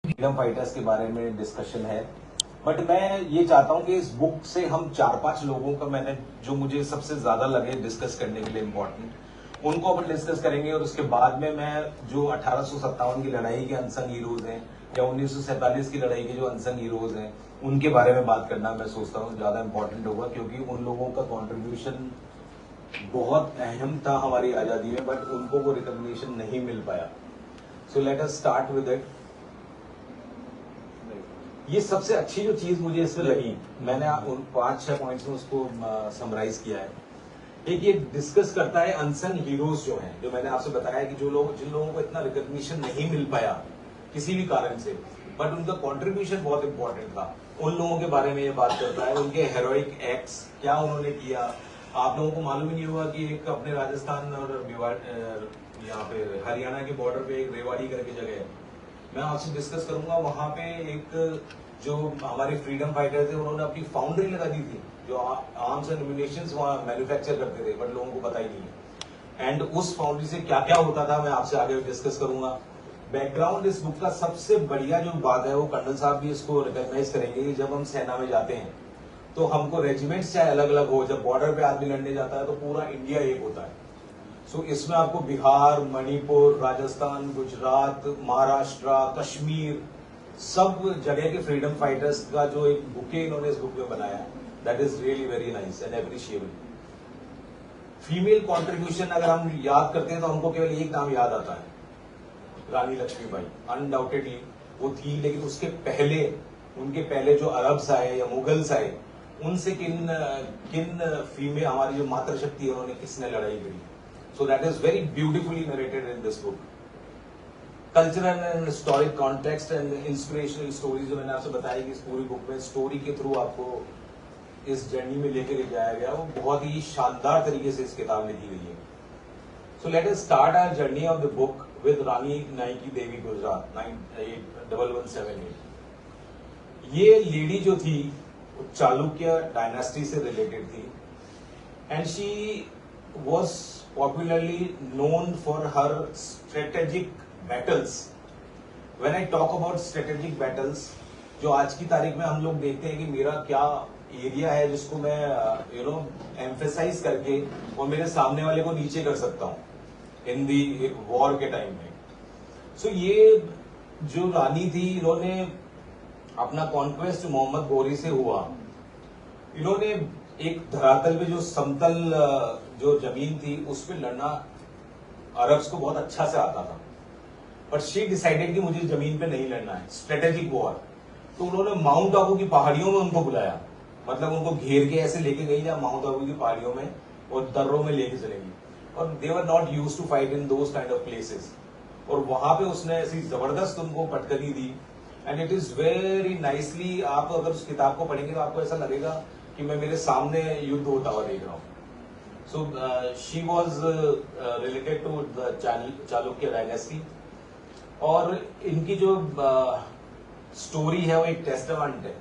Freedom fighters के बारे में डिस्कशन है। बट मैं ये चाहता हूं कि इस बुक से हम 4-5 लोगों का मैंने जो मुझे सबसे ज्यादा लगे डिस्कस करने के लिए इम्पोर्टेंट उनको अपन डिस्कस करेंगे, और उसके बाद में मैं जो 1857 की लड़ाई के अनसंग हीरोज हैं या 1947 की लड़ाई के जो अनसंग हीरोज हैं उनके बारे में बात करना मैं सोचता हूँ ज्यादा इंपॉर्टेंट होगा, क्योंकि उन लोगों का कॉन्ट्रीब्यूशन बहुत अहम था हमारी आजादी में, बट उनको वो रिकॉग्निशन नहीं मिल पाया। So let us start with it. ये सबसे अच्छी जो चीज मुझे इसमें लगी, मैंने उन 5-6 पॉइंट्स में उसको समराइज किया है। एक ये डिस्कस करता है अनसंग हीरोज जो हैं, जो मैंने आपसे बताया कि जो लोग जिन लोगों को इतना रिकॉग्निशन नहीं मिल पाया किसी भी कारण से, बट उनका कंट्रीब्यूशन बहुत इंपॉर्टेंट था, उन लोगों के बारे में ये बात करता है। उनके हेरोइक एक्ट्स क्या उन्होंने किया। आप लोगों को मालूम ही नहीं होगा कि एक अपने राजस्थान और यहाँ पे हरियाणा के बॉर्डर पे एक रेवाड़ी करके जगह है, मैं आपसे डिस्कस करूंगा। वहां पे एक जो हमारे फ्रीडम फाइटर थे उन्होंने अपनी फाउंड्री लगा दी थी, जो आर्म्स एंड एम्युनिशंस वहां मैन्युफैक्चर करते थे, बट लोगों को पता ही नहीं है। एंड उस फाउंड्री से क्या क्या होता था मैं आपसे आगे डिस्कस करूंगा। बैकग्राउंड इस बुक का सबसे बढ़िया जो बात है वो कर्नल साहब भी इसको रिकॉग्नाइज करेंगे कि जब हम सेना में जाते हैं तो हमको रेजिमेंट्स चाहे अलग अलग हो, जब बॉर्डर पे आदमी लड़ने जाता है तो पूरा इंडिया एक होता है। सो इसमें आपको बिहार, मणिपुर, राजस्थान, गुजरात, महाराष्ट्र, कश्मीर, सब जगह के फ्रीडम फाइटर्स का जो एक बुके इन्होंने इस बुक में बनाया है, that is really very nice and appreciable. Female contribution अगर हम याद करते हैं तो हमको केवल एक नाम याद आता है, रानी लक्ष्मीबाई। अनडाउटेडली वो थी, लेकिन उसके पहले, उनके पहले जो अरब्स आए या मुगल्स आए, उनसे किन किन फीमेल, हमारी जो मातृशक्ति है, उन्होंने किसने लड़ाई करी। So that is very beautifully narrated in this book. Cultural and historic context and inspirational stories जो मैंने आपसे बताया कि इस पूरी बुक में स्टोरी के थ्रू आपको इस जर्नी में लेके जाया गया, वो बहुत ही शानदार तरीके से इस किताब लिखी गई है। So let us start our journey of the book with Rani Naiki Devi Gujarat 9178। ये लेडी जो थी वो चालुक्य डायनास्टी से रिलेटेड थी, and she was popularly known for her strategic battles. When I talk about strategic battles, जो आज की तारीख में हम लोग देखते हैं कि मेरा क्या एरिया है जिसको मैं एम्फेसाइज करके और मेरे सामने वाले को नीचे कर सकता हूँ इन दी वॉर के टाइम में। सो ये जो रानी थी, इन्होंने अपना कॉन्क्वेस्ट मोहम्मद गोरी से हुआ। इन्होंने एक धरातल पे जो समतल जो जमीन थी उस पर लड़ना अरब्स को बहुत अच्छा से आता था, पर शी डिसाइडेड कि मुझे जमीन पे नहीं लड़ना है, स्ट्रेटेजिक वॉर। तो उन्होंने माउंट आबू की पहाड़ियों में उनको बुलाया, मतलब उनको घेर के ऐसे लेके गई जहाँ माउंट आबू की पहाड़ियों में और दर्रों में लेके चलेगी, और they were not used to fight in those kind of places. और वहां पे उसने ऐसी जबरदस्त उनको पटकनी दी, and it is very nicely. आप अगर उस किताब को पढ़ेंगे तो आपको ऐसा लगेगा कि मैं मेरे सामने युद्ध होता हुआ देख रहा हूँ। So she was related to the Chalukya dynasty, और इनकी जो स्टोरी है वो एक टेस्टामेंट है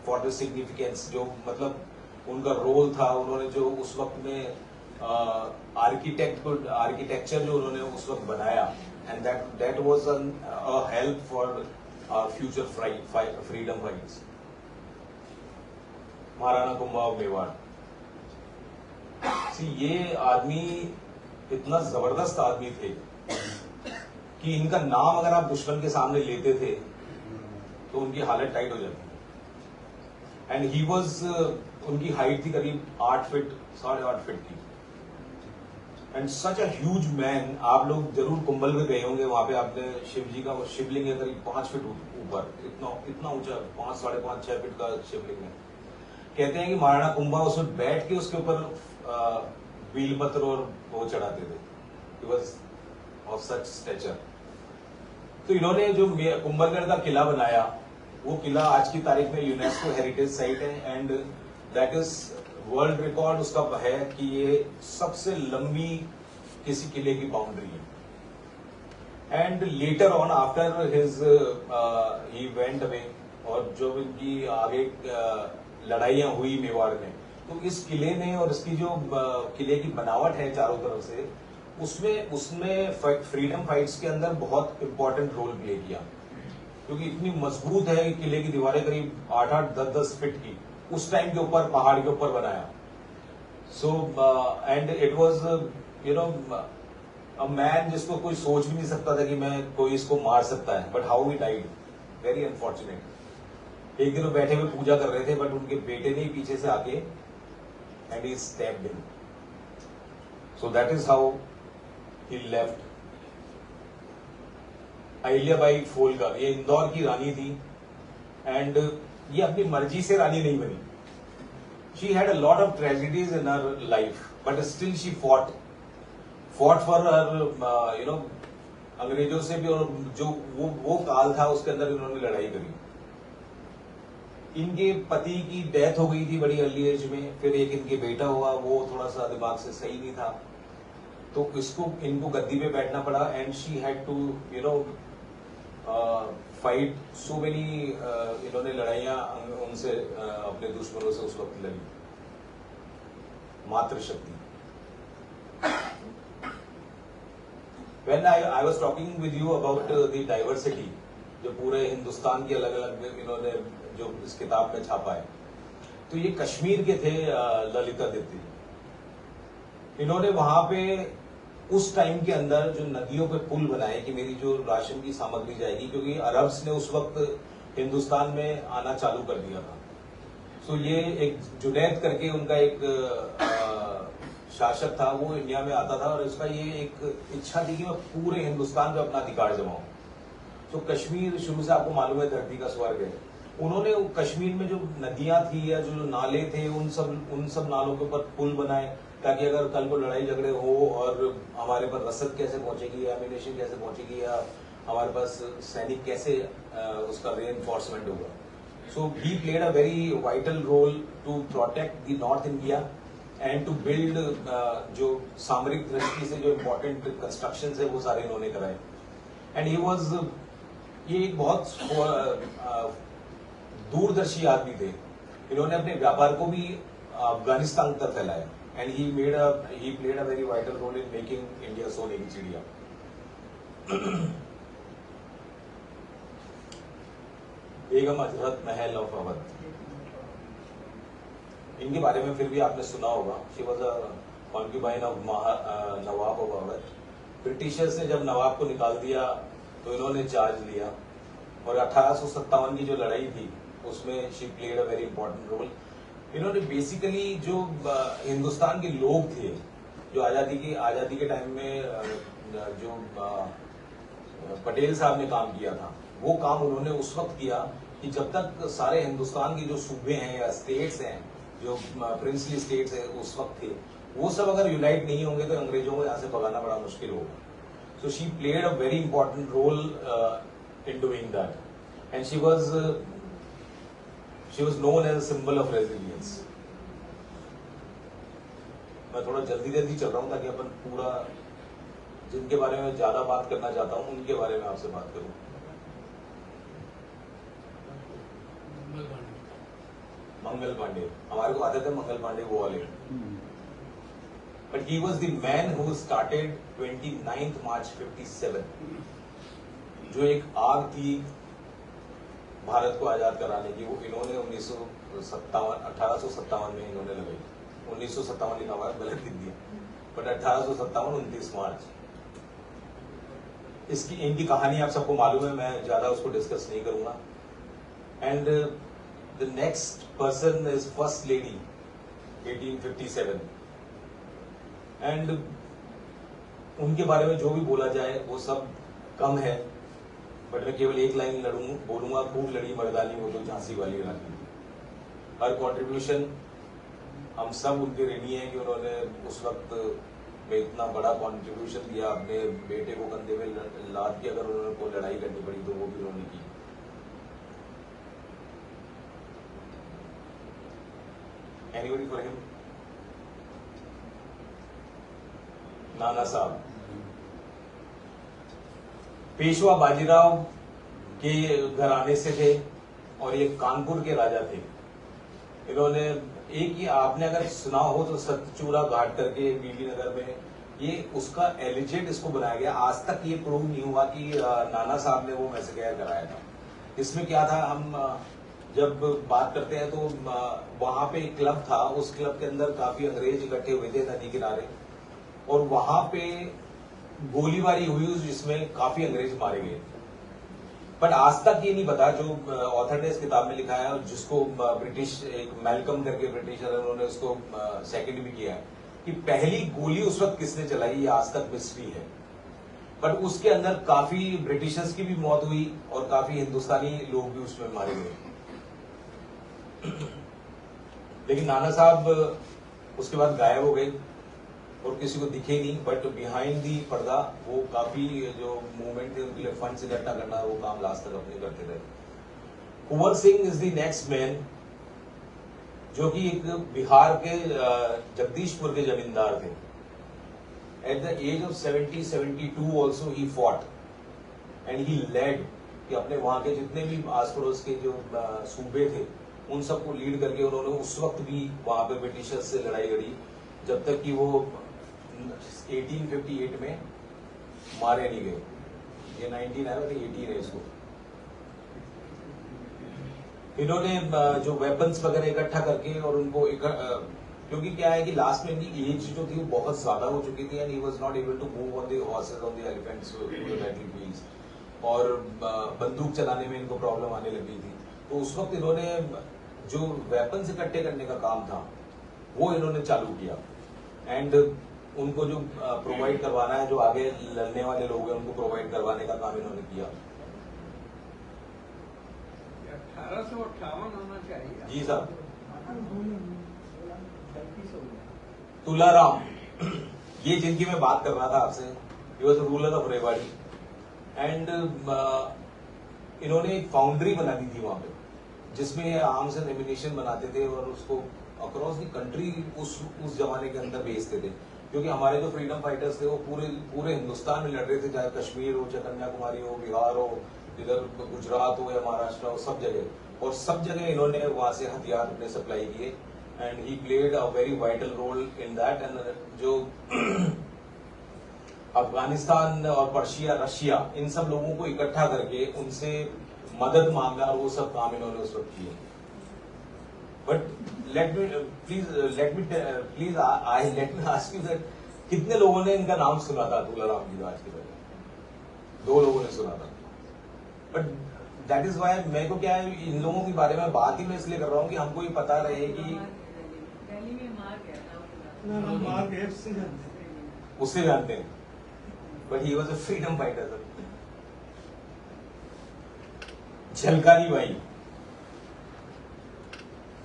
फॉर द सिग्निफिकेंस, जो मतलब उनका रोल था। उन्होंने जो उस वक्त में आर्किटेक्चर जो उन्होंने उस वक्त बनाया, and that was a help for future freedom fights. Maharana Kumbha of Mewar, ये आदमी इतना जबरदस्त आदमी थे कि इनका नाम अगर आप दुश्मन के सामने लेते थे तो उनकी हालत टाइट हो जाती। एंड ही वॉज, उनकी हाइट थी करीब 8 फीट 8.5 फीट की, and such a huge man. आप लोग जरूर कुंभल में गए होंगे, वहां पे आपने शिव जी का वो शिवलिंग है करीब 5 फीट ऊपर, इतना ऊंचा, 5, 5.5, 6 फीट का शिवलिंग है। कहते हैं कि महाराणा कुंभा उसमें बैठ के उसके ऊपर बीलपत्र और वो चढ़ाते थे, He was of such stature। तो इन्होंने जो कुंभलगढ़ का किला बनाया, वो किला आज की तारीख में यूनेस्को हेरिटेज साइट है, and that is world record उसका है कि ये सबसे लंबी किसी किले की बाउंड्री है। And later on after his he went away, और जो इनकी आगे लड़ाइयां हुई मेवाड़ में, तो इस किले ने और इसकी जो किले की बनावट है चारों तरफ से, उसमें फ्रीडम फाइट्स के अंदर बहुत इंपॉर्टेंट रोल प्ले किया। क्योंकि इतनी मजबूत है कि किले की दीवारें करीब 8-8, 10-10 फीट की उस टाइम के ऊपर पहाड़ के ऊपर बनाया. So and it was you know a man जिसको कोई सोच भी नहीं सकता था कि मैं कोई इसको मार सकता है. But how he died, very unfortunate. एक दिन वो बैठे हुए पूजा कर रहे थे, बट उनके बेटे ने पीछे से आके and he stabbed him. So that is how he left. Ahilyabai Holkar, ये इंदौर की रानी थी एंड ये अपनी मर्जी से रानी नहीं बनी. She had a lot of tragedies in her life, but still she fought for her अंग्रेजों से भी. और जो वो काल था उसके अंदर इन्होंने लड़ाई करी. इनके पति की डेथ हो गई थी बड़ी अर्ली एज में. फिर एक इनके बेटा हुआ, वो थोड़ा सा दिमाग से सही नहीं था, तो इनको गद्दी पे बैठना पड़ा. And she had to fight so many. इन्होंने लड़ाइयां उनसे अपने दुश्मनों से उस वक्त लड़ी. मातृशक्ति. When I was talking with you about the diversity, जो पूरे हिंदुस्तान की अलग अलग इन्होंने जो इस किताब में छापा है, तो ये कश्मीर के थे ललितादित्य. इन्होंने वहां पे उस टाइम के अंदर जो नदियों पे पुल बनाए कि मेरी जो राशन की सामग्री जाएगी, क्योंकि अरब्स ने उस वक्त हिंदुस्तान में आना चालू कर दिया था. सो ये एक जुनैद करके उनका एक शासक था, वो इंडिया में आता था और इसका ये एक इच्छा थी कि मैं पूरे हिंदुस्तान पे अपना अधिकार जमाऊं. तो कश्मीर शुरू से आपको मालूम है धरती का स्वर्ग है. उन्होंने कश्मीर में जो नदियां थी या जो नाले थे उन सब नालों के ऊपर पुल बनाए, ताकि अगर कल को लड़ाई झगड़े हो और हमारे पर रसद कैसे पहुंचेगी, एमिनेशन कैसे पहुंचेगी, या हमारे पास सैनिक कैसे उसका रीइंफोर्समेंट होगा. So he played a very vital role to protect the north India and to build जो सामरिक दृष्टि से जो इम्पोर्टेंट कंस्ट्रक्शन है वो सारे इन्होंने कराए. एंड ये एक बहुत दूरदर्शी आदमी थे. इन्होंने अपने व्यापार को भी अफगानिस्तान तक फैलाया. And he played a very vital role in making India सोने की चिड़िया. बेगम हजरत महल ऑफ अवध, इनके बारे में फिर भी आपने सुना होगा. She was a concubine of Nawab of Awadh. Britishers ने जब नवाब को निकाल दिया तो इन्होंने चार्ज लिया और 1857 की जो लड़ाई थी उसमें she played a very important role. इन्होंने बेसिकली जो हिंदुस्तान के लोग थे, जो आजादी के टाइम में जो पटेल साहब ने काम किया था, वो काम उन्होंने उस वक्त किया कि जब तक सारे हिंदुस्तान के जो सूबे हैं या स्टेट्स हैं, जो प्रिंसली स्टेट्स है उस वक्त थे, वो सब अगर यूनाइट नहीं होंगे तो अंग्रेजों को यहाँ से भगाना बड़ा मुश्किल होगा. So she played a very important role in doing that. And she was known as a symbol of resilience. मैं थोड़ा जल्दी चल रहा हूँ ताकि अपन पूरा जिनके बारे में ज्यादा बात करना चाहता हूँ उनके बारे में आपसे बात करूँ. मंगल पांडे, हमारे को आते थे मंगल पांडे वो वाले. But he was the man who started 29 मार्च 57, जो एक आग थी भारत को आजाद कराने की. वो इन्होंने 1857 में इन्होंने लगाई. 1957 लिखा हुआ है, गलत लिख दिया, बट 1857 29 मार्च. इनकी कहानी आप सबको मालूम है, मैं ज्यादा उसको डिस्कस नहीं करूंगा. And the next person is First Lady, 1857. And उनके बारे में जो भी बोला जाए वो सब कम है, बट मैं केवल एक लाइन बोलूंगा, खूब लड़ी मर्दानी वो तो झांसी वाली रानी. हर कंट्रीब्यूशन हम सब उनके ऋणी हैं कि उन्होंने उस वक्त में इतना बड़ा कंट्रीब्यूशन दिया. अपने बेटे को कंधे में लाद के अगर उन्होंने कोई लड़ाई करनी पड़ी तो वो भी उन्होंने की. Anybody for him? नाना साहब. पेशवा बाजीराव के घराने से थे और ये कानपुर के राजा थे. इन्होंने एक ही आपने अगर सुना हो तो सतचूड़ा घाट करके बीबी नगर में, ये उसका एलिजेंट इसको बनाया गया. आज तक ये प्रूव नहीं हुआ कि नाना साहब ने वो मैसेकेयर कराया था. इसमें क्या था, हम जब बात करते हैं तो वहां पे एक क्लब था, उस क्लब के अंदर काफी अंग्रेज इकट्ठे हुए थे नदी किनारे, और वहां पे गोलीबारी हुई जिसमें काफी अंग्रेज मारे गए। बट आज तक ये नहीं पता, जो ऑथर ने इस किताब में लिखा है और जिसको ब्रिटिश एक मैल्कम करके ब्रिटिशर उन्होंने उसको सेकंड भी किया है, कि पहली गोली उस वक्त किसने चलाई, ये आज तक मिस्ट्री है। बट उसके अंदर काफी ब्रिटिशर्स की भी मौत हुई और काफी हिंदुस्तानी लोग भी उसमें मारे गए। लेकिन नाना साहब उसके बाद गायब हो गए और किसी को दिखे नहीं, बट बिहाइंड दी पर्दा वो काफी जो मूवमेंट थे उनके लिए फंड्स इकट्ठा करना, वो काम लास्ट तक अपने करते रहे। Kunwar Singh is the next man, जो कि एक बिहार के जगदीशपुर के जमींदार थे। At the age of 72 also he fought and he led, कि अपने वहां के जितने भी आस पड़ोस के जो सूबे थे उन सबको लीड करके उन्होंने उस वक्त भी वहां पे ब्रिटिशर्स से लड़ाई लड़ी, जब तक कि वो 1858 में मारे नहीं गए। ये 19 है, 18 है इसको। इन्होंने जो वेपन्स वगैरह इकट्ठा करके और उनको क्योंकि क्या है कि लास्ट में इनकी एज जो थी वो बहुत ज्यादा हो चुकी थी, and he was not able to move on the horses on the elephants to the battlefields, और बंदूक चलाने में इनको प्रॉब्लम आने लगी थी। तो उस वक्त इन्होंने जो वेपन्स इकट्ठे करने का काम था वो इन्होंने चालू किया, एंड उनको जो प्रोवाइड करवाना है, जो आगे लड़ने वाले लोग हैं उनको प्रोवाइड करवाने का काम इन्होंने किया। 1858 होना चाहिए। जी साहब। तुलाराम, ये जिनकी मैं बात कर रहा था आपसे, he was ruler of Rewari, and इन्होंने एक फाउंड्री बना दी थी वहां पे, जिसमें आर्म्स एंड एमिनेशन बनाते थे और उसको अक्रॉस द कंट्री उस जमाने के अंदर बेचते थे। क्योंकि हमारे जो फ्रीडम फाइटर्स थे वो पूरे हिंदुस्तान में लड़ रहे थे, चाहे कश्मीर हो, चाहे कन्याकुमारी हो, बिहार हो, इधर गुजरात हो या महाराष्ट्र हो, सब जगह, और सब जगह इन्होंने वहां से हथियार अपने सप्लाई किए, and he played a very vital role in that. And जो अफगानिस्तान और पर्शिया, रशिया, इन सब लोगों को इकट्ठा करके उनसे मदद मांगना, वो सब काम इन्होंने उस वक्त किए। But let me ask you that, कितने लोगों ने इनका नाम सुना था, तुलाराम जी आज के पहले? 2 लोगों ने सुना था। बट दैट इज वाई मेरे को क्या है, इन लोगों के बारे में बात ही मैं इसलिए कर रहा हूँ कि हमको ये पता रहे कि उससे जानते हैं, but he was a freedom fighter. Jhalkari Bai,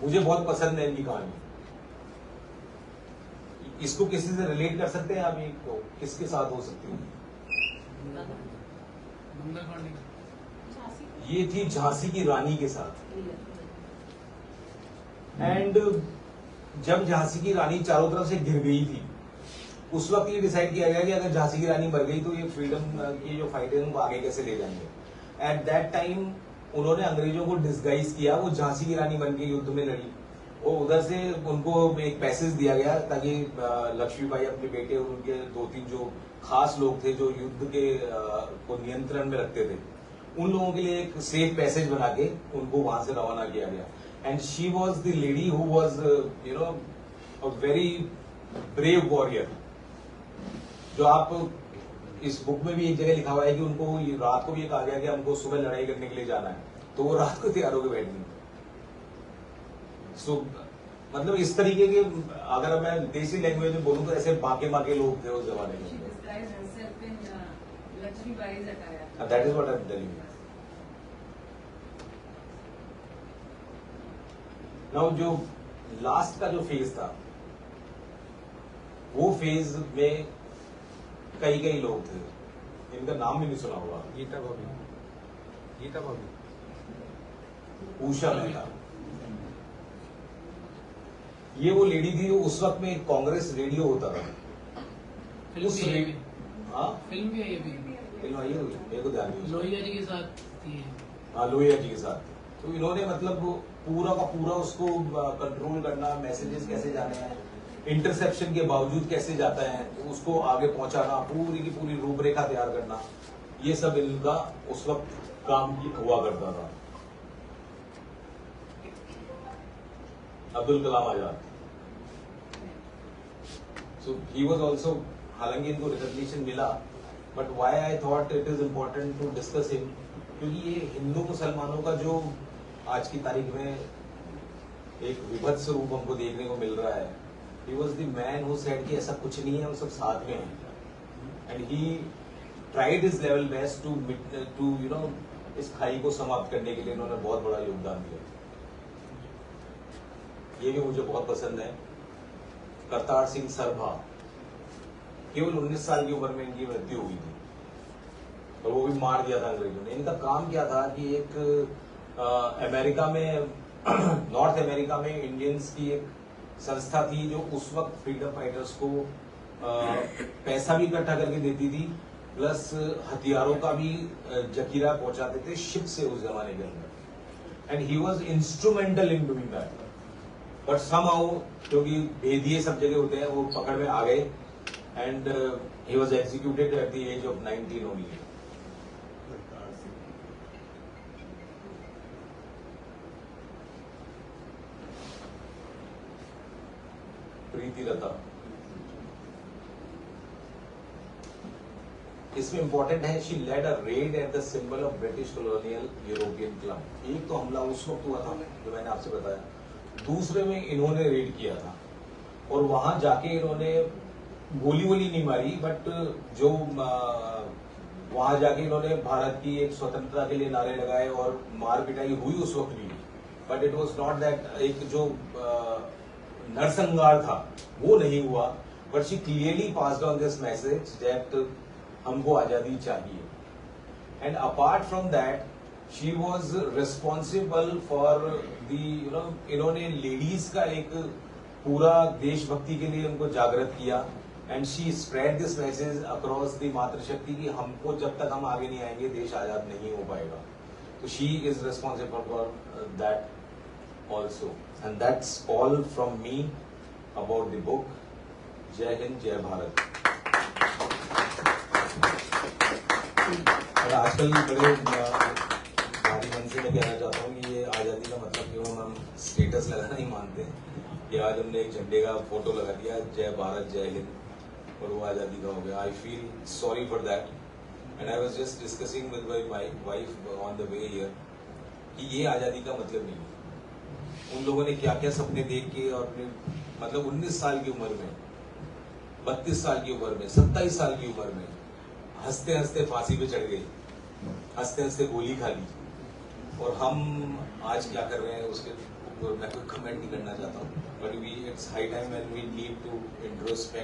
मुझे बहुत पसंद है इनकी कहानी। इसको किसी से रिलेट कर सकते हैं आप? ये तो किसके साथ हो सकती है? ये थी झांसी की रानी के साथ। एंड जब झांसी की रानी चारों तरफ से घिर गई थी, उस वक्त ये डिसाइड किया गया कि अगर झांसी की रानी मर गई तो ये फ्रीडम की जो फाइट है उनको आगे कैसे ले जाएंगे। एट दैट टाइम उन्होंने अंग्रेजों को डिस्गाइज किया, वो झांसी की रानी बनके युद्ध में लड़ी, और उधर से उनको एक पैसेज दिया गया ताकि लक्ष्मीबाई अपने बेटे और उनके 2-3 जो खास लोग थे जो युद्ध के को नियंत्रण में रखते थे, उन लोगों के लिए एक सेफ पैसेज बना के उनको वहां से रवाना किया गया। And she was the lady who was a very brave warrior. जो आप इस बुक में भी एक जगह लिखा हुआ है कि उनको रात को भी कहा गया कि हमको सुबह लड़ाई करने के लिए जाना है, तो वो रात को तैयार होकर बैठ गई। सो मतलब इस तरीके के, अगर मैं देसी लैंग्वेज में बोलूं तो ऐसे बाके लोग थे उस जमाने में। That is what I am telling you. Now जो लास्ट का जो फेज था, वो फेज में कई लोग थे, इनका नाम भी नहीं सुना होगा। गीता भाभी, उषा मेहता, ये वो लेडी थी। उस वक्त में कांग्रेस रेडियो होता था, उस फिल्म भी आई हुई, मेरे को ध्यान नहीं, लोहिया जी के साथ थी। हाँ, लोहिया जी के साथ। तो इन्होंने मतलब पूरा का पूरा उसको कंट्रोल करना, मैसेजेस कैसे जाने हैं, इंटरसेप्शन के बावजूद कैसे जाता है, उसको आगे पहुंचाना, पूरी की पूरी रूपरेखा तैयार करना, ये सब इनका उस वक्त काम हुआ करता था। Abdul Kalam Azad. So he was also, हालांकि इनको रिकॉग्निशन मिला, but why I thought it is important to discuss him, क्योंकि ये हिंदू मुसलमानों का जो आज की तारीख में एक विभत्स रूप हमको देखने को मिल रहा है. He was the man who said कि ऐसा कुछ नहीं है, हम सब साथ में हैं. And he tried his level best to you know इस खाई को समाप्त करने के लिए इन्होंने बहुत बड़ा योगदान दिया. ये भी मुझे बहुत पसंद है. करतार सिंह सरभा, केवल 19 साल की उम्र में इनकी मृत्यु हुई थी और वो भी मार दिया था अंग्रेजों ने. इनका काम क्या था कि एक अमेरिका में नॉर्थ अमेरिका में इंडियंस की एक संस्था थी जो उस वक्त फ्रीडम फाइटर्स को पैसा भी इकट्ठा करके देती थी, प्लस हथियारों का भी जखीरा पहुंचाते थे शिप से उस जमाने के अंदर. And he was instrumental in doing that. But somehow क्योंकि भेदिए सब जगह होते हैं, वो पकड़ में आ गए and he was executed at the age of 19 only. Pritilata, इसमें इंपॉर्टेंट है, she led a raid at the symbol of British colonial European club. एक तो हमला उस वक्त हुआ था जो मैंने आपसे बताया, दूसरे में इन्होंने रेड किया था और वहां जाके इन्होंने गोली वोली नहीं मारी, बट जो वहां जाके इन्होंने भारत की एक स्वतंत्रता के लिए नारे लगाए और मार पिटाई हुई उस वक्त भी. But it was not that एक जो नरसंहार था वो नहीं हुआ. But she clearly passed on this message that हमको आजादी चाहिए. And apart from that she was responsible for the इन्होंने लेडीज का एक पूरा देशभक्ति के लिए उनको जागृत किया. And she spread this message across the मातृशक्ति कि हमको जब तक हम आगे नहीं आएंगे देश आजाद नहीं हो पाएगा. तो she is responsible for that also. And that's all from me about the book. जय हिंद, जय भारत. और आजकल बड़े भारी मन से मैं कहना चाहता हूँ कि ये आज़ादी का मतलब केवल हम स्टेटस लगाना ही मानते हैं कि आज हमने एक झंडे का फोटो लगा दिया, जय भारत जय हिंद, और वो आज़ादी का हो गया. I feel sorry for that. And I was just discussing with my wife on the way here कि ये आज़ादी का मतलब नहीं है. उन लोगों ने क्या क्या सपने देख के और अपने मतलब 19 साल की उम्र में, 32 साल की उम्र में, 27 साल की उम्र में हंसते हंसते फांसी पे चढ़ गई, हंसते हंसते गोली खा ली, और हम आज क्या कर रहे हैं उसके ऊपर मैं कोई कमेंट नहीं करना चाहता हूँ. But we it's high time when we need to introspect.